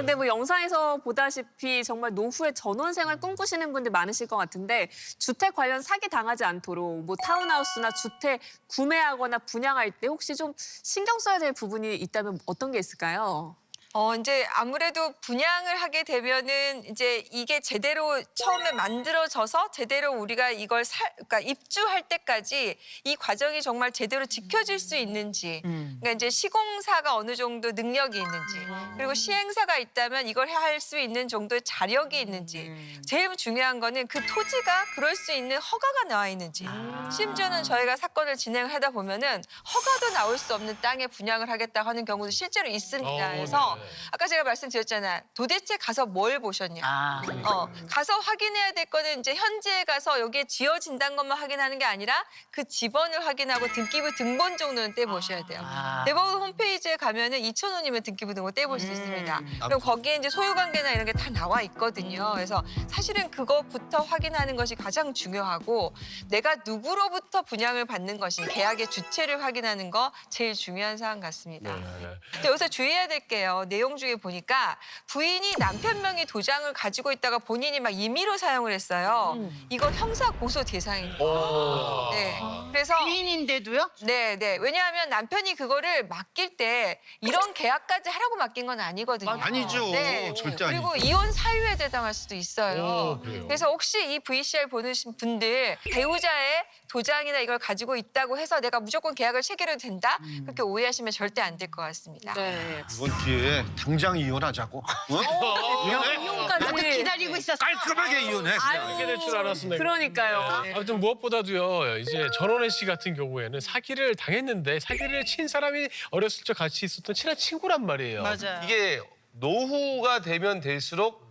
근데 뭐 영상에서 보다시피 정말 노후에 전원생활 꿈꾸시는 분들 많으실 것 같은데 주택 관련 사기 당하지 않도록 뭐 타운하우스나 주택 구매하거나 분양할 때 혹시 좀 신경 써야 될 부분이 있다면 어떤 게 있을까요? 이제 아무래도 분양을 하게 되면은 이제 이게 제대로 처음에 만들어져서 제대로 우리가 이걸 그러니까 입주할 때까지 이 과정이 정말 제대로 지켜질 수 있는지, 그러니까 이제 시공사가 어느 정도 능력이 있는지, 그리고 시행사가 있다면 이걸 할 수 있는 정도의 자력이 있는지, 제일 중요한 거는 그 토지가 그럴 수 있는 허가가 나와 있는지. 심지어는 저희가 사건을 진행을 하다 보면은 허가도 나올 수 없는 땅에 분양을 하겠다고 하는 경우도 실제로 있습니다. 그래서 아까 제가 말씀드렸잖아요. 도대체 가서 뭘 보셨냐. 가서 확인해야 될 거는 이제 현지에 가서 여기에 지어진다는 것만 확인하는 게 아니라 그 지번을 확인하고 등기부 등본 정도는 떼보셔야 돼요. 대법원 홈페이지에 가면은 2,000원이면 등기부 등본 떼볼 수 있습니다. 그럼 거기에 이제 소유관계나 이런 게 다 나와 있거든요. 그래서 사실은 그것부터 확인하는 것이 가장 중요하고 내가 누구로부터 분양을 받는 것이 계약의 주체를 확인하는 거 제일 중요한 사항 같습니다. 근데 여기서 주의해야 될 게요. 내용 중에 보니까 부인이 남편 명의 도장을 가지고 있다가 본인이 막 임의로 사용을 했어요. 이거 형사 고소 대상입니다. 네. 그래서 부인인데도요? 네. 왜냐하면 남편이 그거를 맡길 때 이런 계약까지 하라고 맡긴 건 아니거든요. 아니죠. 절대 아니죠. 그리고 이혼 사유에 대당할 수도 있어요. 그래요? 그래서 혹시 이 VCR 보내신 분들 배우자의 도장이나 이걸 가지고 있다고 해서 내가 무조건 계약을 체결해도 된다? 그렇게 오해하시면 절대 안 될 것 같습니다. 네. 이번 기회에 당장 이혼하자고. 이혼까지. 나도 기다리고 있었어. 깔끔하게 이혼해. 그냥. 이렇게 될 줄 알았어 내가. 그러니까요. 아무튼 무엇보다도요. 이제 전원혜 씨 같은 경우에는 사기를 당했는데 사기를 친 사람이 어렸을 적 같이 있었던 친한 친구란 말이에요. 맞아요. 이게 노후가 되면 될수록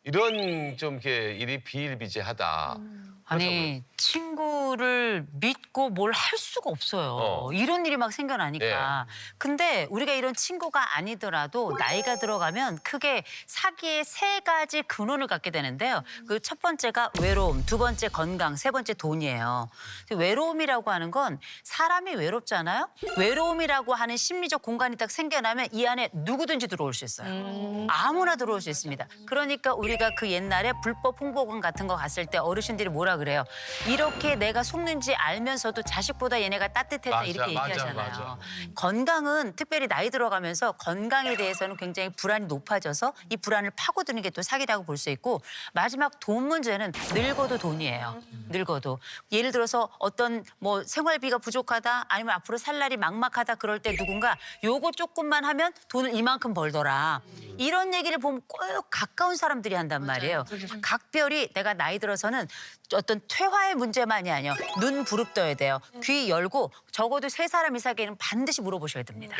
이런 좀 이렇게 일이 비일비재하다. 아니 친구를 믿고 뭘 할 수가 없어요. 이런 일이 막 생겨나니까. 근데 우리가 이런 친구가 아니더라도 나이가 들어가면 크게 사기의 세 가지 근원을 갖게 되는데요. 그 첫 번째가 외로움, 두 번째 건강, 세 번째 돈이에요. 외로움이라고 하는 건 사람이 외롭잖아요. 외로움이라고 하는 심리적 공간이 딱 생겨나면 이 안에 누구든지 들어올 수 있어요. 아무나 들어올 수 있습니다. 그러니까 우리가 그 옛날에 불법 홍보관 같은 거 갔을 때 어르신들이 뭐라 그래요. 이렇게 내가 속는지 알면서도 자식보다 얘네가 따뜻했다 맞아, 이렇게 맞아, 얘기하잖아요. 맞아. 건강은 특별히 나이 들어가면서 건강에 대해서는 굉장히 불안이 높아져서 이 불안을 파고드는 게 또 사기라고 볼 수 있고 마지막 돈 문제는 늙어도 돈이에요. 늙어도. 예를 들어서 어떤 뭐 생활비가 부족하다 아니면 앞으로 살 날이 막막하다 그럴 때 누군가 요거 조금만 하면 돈을 이만큼 벌더라. 이런 얘기를 보면 꼭 가까운 사람들이 한단 말이에요. 각별히 내가 나이 들어서는 어떤 퇴화의 문제만이 아니에요. 눈 부릅떠야 돼요. 귀 열고 적어도 세 사람 이상에게는 반드시 물어보셔야 됩니다.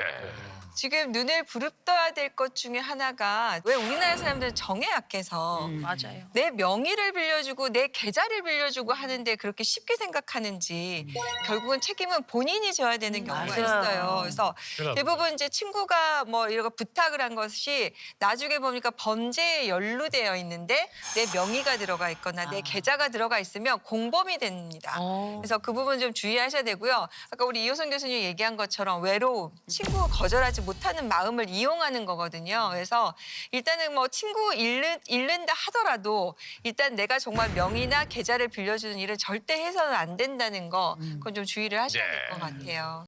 지금 눈을 부릅떠야 될 것 중에 하나가 왜 우리나라 사람들은 정에 약해서 맞아요. 내 명의를 빌려주고 내 계좌를 빌려주고 하는데 그렇게 쉽게 생각하는지 결국은 책임은 본인이 져야 되는 경우가 맞아요. 있어요. 그래서 대부분 이제 친구가 뭐 이런 거 부탁을 한 것이 나중에 보니까 범죄에 연루되어 있는데 내 명의가 들어가 있거나 내 계좌가 들어가 있으면 공범이 됩니다. 그래서 그 부분 좀 주의하셔야 되고요. 아까 우리 이호선 교수님 얘기한 것처럼 외로움, 친구 거절하지 못하는 마음을 이용하는 거거든요. 그래서 일단은 뭐 친구 잃는다 하더라도 일단 내가 정말 명의나 계좌를 빌려주는 일을 절대 해서는 안 된다는 거 그건 좀 주의를 하셔야 될 것 같아요.